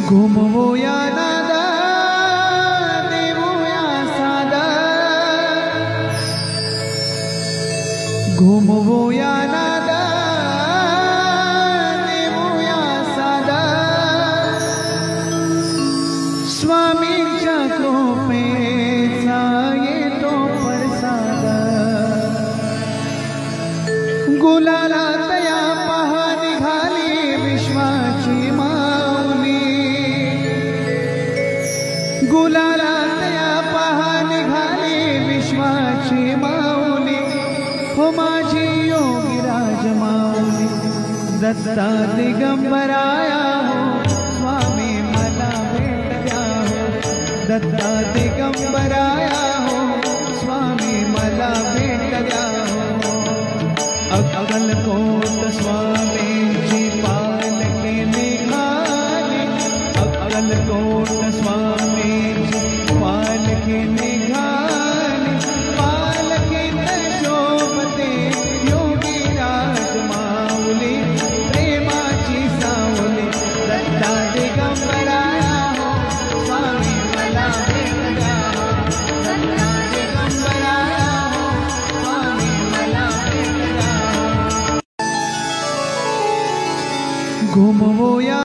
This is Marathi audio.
घुमवूया नादा देऊया सादा घुमवूया नादा देऊया सादा स्वामींच्या कृपेचा येतो प्रसाद गुलालात या पहा निघाली विश्वाची माऊली गुलालात या पहा निघाली विश्वाची माऊली हो माझी योगीराज माऊली दत्ता दिगंबराया हो स्वामी मला भेट द्या हो दत्ता दिगंबराया हो स्वामी मला भेट द्या हो अक्कलकोट स्वामींची पालखी निघाली अक्कलकोट स्वामींची पालखी निघाली पालखीत शोभते योगीराज माऊली प्रेमाची सावली दत्ता दिगंबराया हो स्वामी मला भेट द्या हो दत्ता दिगंबराया हो स्वामी मला भेट द्या घुमवूया